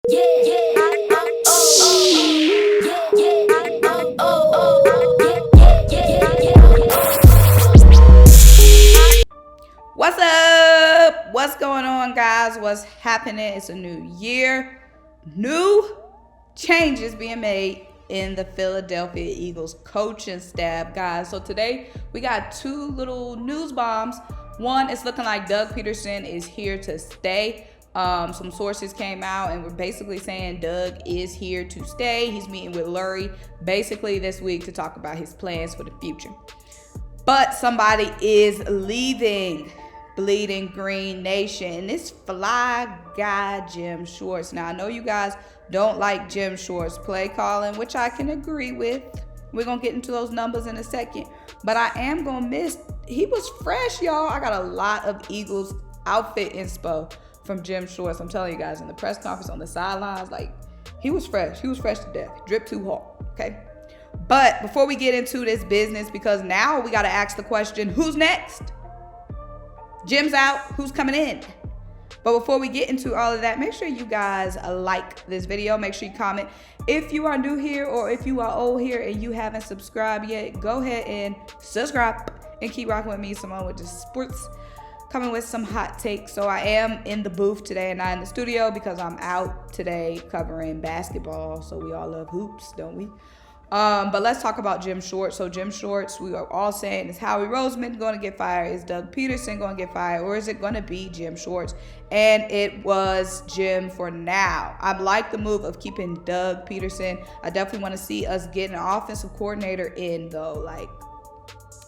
What's up? What's going on, guys? What's happening? It's a new year. New changes being made in the Philadelphia Eagles coaching staff, guys. So today we got two little news bombs. One, it's looking like Doug Pederson is here to stay. Some sources came out and were basically saying Doug is here to stay. He's meeting with Lurie basically this week to talk about his plans for the future. But somebody is leaving Bleeding Green Nation, and this fly guy, Jim Schwartz. Now, I know you guys don't like Jim Schwartz play calling, which I can agree with. We're going to get into those numbers in a second. But I am going to miss, he was fresh, y'all. I got a lot of Eagles outfit inspo from Jim Schwartz. I'm telling you guys, in the press conference, on the sidelines, like, he was fresh. He was fresh to death. Dripped too hard, okay? But before we get into this business, because now we got to ask the question, who's next? Jim's out, who's coming in? But before we get into all of that, make sure you guys like this video. Make sure you comment. If you are new here or if you are old here and you haven't subscribed yet, go ahead and subscribe and keep rocking with me, Symone with the Sports, coming with some hot takes. So I am in the booth today and not in the studio because I'm out today covering basketball. So we all love hoops, don't we? But let's talk about Jim Schwartz. So Jim Schwartz, we are all saying, is Howie Roseman going to get fired? Is Doug Pederson going to get fired? Or is it going to be Jim Schwartz? And it was Jim for now. I like the move of keeping Doug Pederson. I definitely want to see us get an offensive coordinator in, though. Like,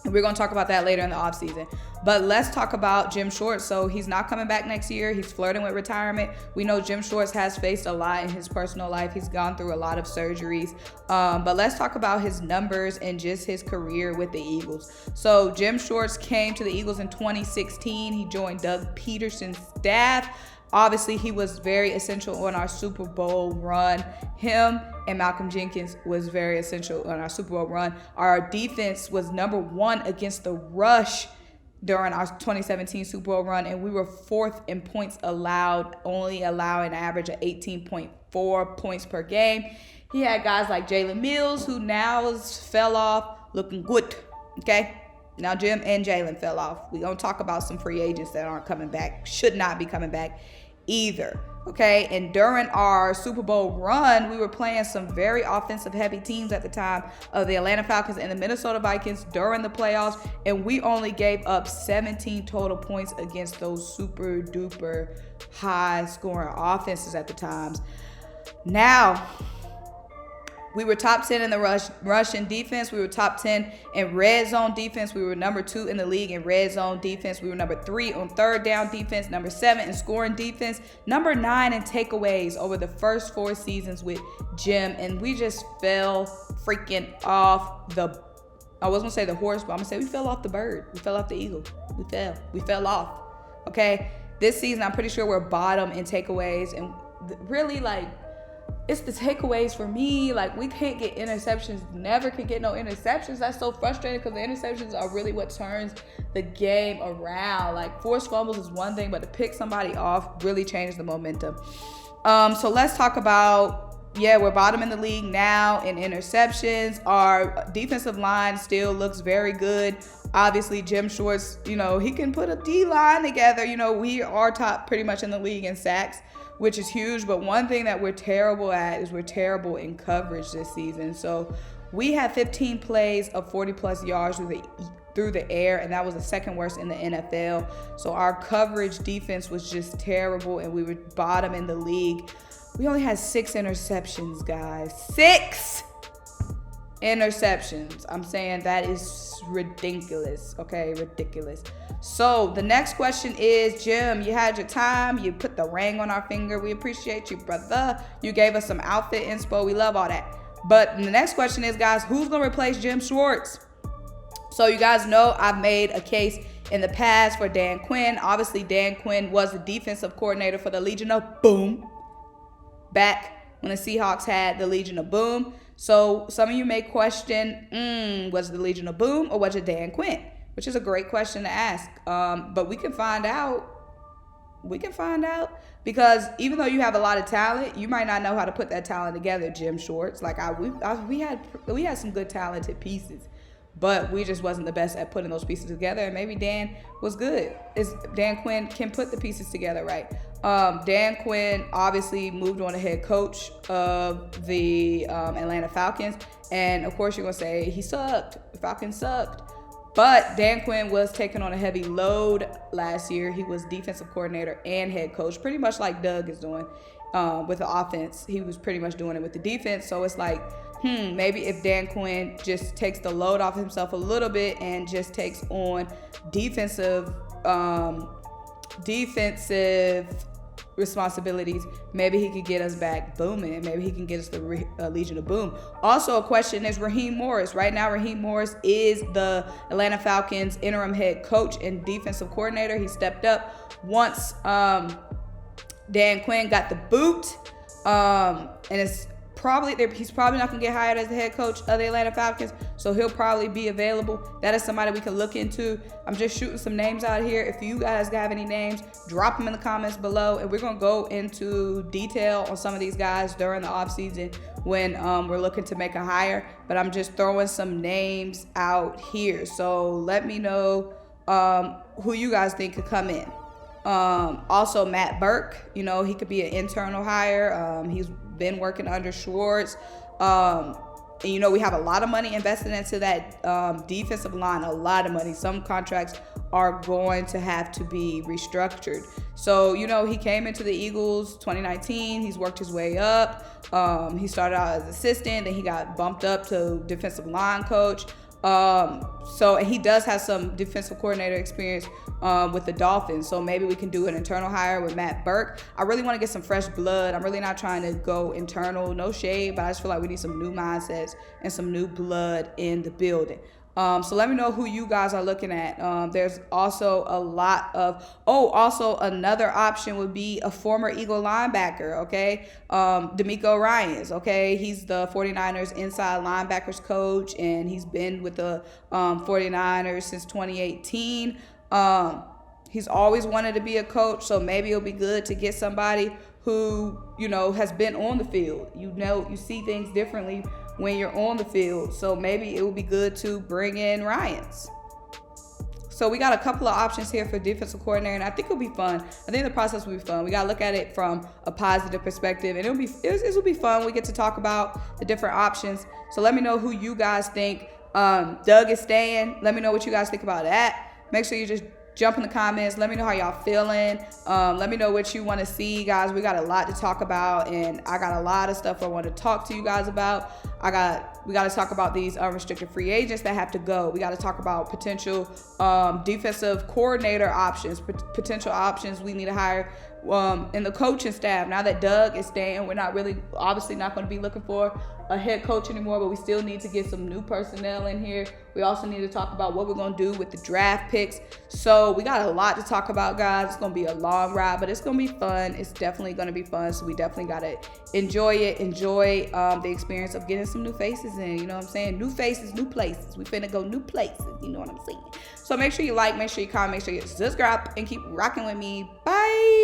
we're going to talk about that later in the offseason. But let's talk about Jim Schwartz. So he's not coming back next year. He's flirting with retirement. We know Jim Schwartz has faced a lot in his personal life. He's gone through a lot of surgeries. But let's talk about his numbers and just his career with the Eagles. So Jim Schwartz came to the Eagles in 2016. He joined Doug Pederson's staff. Obviously, he was very essential on our Super Bowl run. Him and Malcolm Jenkins was very essential on our Super Bowl run. Our defense was #1 against the rush during our 2017 Super Bowl run, and we were 4th in points allowed, only allowing an average of 18.4 points per game. He had guys like Jalen Mills, who now fell off, looking good, okay? Now Jim and Jalen fell off. We're going to talk about some free agents that aren't coming back, should not be coming back either, okay? And during our Super Bowl run, we were playing some very offensive heavy teams at the time of the Atlanta Falcons and the Minnesota Vikings during the playoffs, and we only gave up 17 total points against those super duper high scoring offenses at the times. Now, we were top 10 in the Russian defense. We were top 10 in red zone defense. We were #2 in the league in red zone defense. We were #3 on third down defense, #7 in scoring defense, #9 in takeaways over the first 4 seasons with Jim. And we just fell freaking off the, I was gonna say the horse, but I'm gonna say we fell off the bird. We fell off the eagle. We fell off, okay? This season, I'm pretty sure we're bottom in takeaways, and really, like, it's the takeaways for me. Like, we can't get interceptions, never can get no interceptions. That's so frustrating because the interceptions are really what turns the game around. Like, forced fumbles is one thing, but to pick somebody off really changes the momentum. So let's talk about, yeah, we're bottom in the league now in interceptions. Our defensive line still looks very good. Obviously, Jim Schwartz, you know, he can put a D-line together. You know, we are top pretty much in the league in sacks, which is huge. But one thing that we're terrible at is we're terrible in coverage this season. So we had 15 plays of 40-plus yards through the air, and that was the second worst in the NFL. So our coverage defense was just terrible, and we were bottom in the league. We only had 6 interceptions, guys. 6 interceptions. I'm saying that is ridiculous, okay? Ridiculous. So the next question is, Jim, you had your time. You put the ring on our finger. We appreciate you, brother. You gave us some outfit inspo. We love all that. But the next question is, guys, who's going to replace Jim Schwartz? So you guys know I've made a case in the past for Dan Quinn. Obviously, Dan Quinn was the defensive coordinator for the Legion of Boom back when the Seahawks had the Legion of Boom. So some of you may question, was it the Legion of Boom or was it Dan Quinn? Which is a great question to ask. But we can find out. Because even though you have a lot of talent, you might not know how to put that talent together, Jim Schwartz. Like we had some good talented pieces, but we just wasn't the best at putting those pieces together. And maybe Dan was good. Dan Quinn can put the pieces together right. Dan Quinn obviously moved on to head coach of the Atlanta Falcons. And of course you're gonna say he sucked. The Falcons sucked. But Dan Quinn was taking on a heavy load last year. He was defensive coordinator and head coach, pretty much like Doug is doing with the offense. He was pretty much doing it with the defense. So it's like, maybe if Dan Quinn just takes the load off himself a little bit and just takes on defensive responsibilities, maybe he could get us back booming. Maybe he can get us the Legion of Boom. Also, a question is Raheem Morris. Right now, Raheem Morris is the Atlanta Falcons interim head coach and defensive coordinator. He stepped up once Dan Quinn got the boot, and he's probably not gonna get hired as the head coach of the Atlanta Falcons, so he'll probably be available. That is somebody we can look into. I'm just shooting some names out here. If you guys have any names, drop them in the comments below, and we're gonna go into detail on some of these guys during the offseason when we're looking to make a hire. But I'm just throwing some names out here, so let me know who you guys think could come in. Also Matt Burke, he could be an internal hire. He's been working under Schwartz. And we have a lot of money invested into that defensive line, a lot of money. Some contracts are going to have to be restructured. So, he came into the Eagles 2019. He's worked his way up. He started out as assistant, then he got bumped up to defensive line coach. And he does have some defensive coordinator experience with the Dolphins. So maybe we can do an internal hire with Matt Burke. I really want to get some fresh blood. I'm really not trying to go internal, no shade, but I just feel like we need some new mindsets and some new blood in the building. So let me know who you guys are looking at. There's also a lot of, also another option would be a former Eagle linebacker, okay? Demeco Ryans, okay? He's the 49ers inside linebackers coach, and he's been with the 49ers since 2018. He's always wanted to be a coach, so maybe it'll be good to get somebody who, has been on the field. You see things differently when you're on the field. So maybe it would be good to bring in Ryans. So we got a couple of options here for defensive coordinator, and I think it'll be fun. I think the process will be fun. We got to look at it from a positive perspective, and it will be fun. We get to talk about the different options. So let me know who you guys think. Doug is staying. Let me know what you guys think about that. Make sure you just jump in the comments. Let me know how y'all feeling. Let me know what you want to see, guys. We got a lot to talk about, and I got a lot of stuff I want to talk to you guys about. We got to talk about these unrestricted free agents that have to go. We got to talk about potential defensive coordinator options, potential options we need to hire in the coaching staff. Now that Doug is staying, we're obviously not going to be looking for a head coach anymore, but we still need to get some new personnel in here. We also need to talk about what we're going to do with the draft picks. So we got a lot to talk about, guys. It's going to be a long ride, but it's going to be fun. It's definitely going to be fun. So we definitely got to enjoy it. Enjoy the experience of getting some new faces in. You know what I'm saying? New faces, new places. We finna go new places. You know what I'm saying? So make sure you like, make sure you comment, make sure you subscribe, and keep rocking with me. Bye.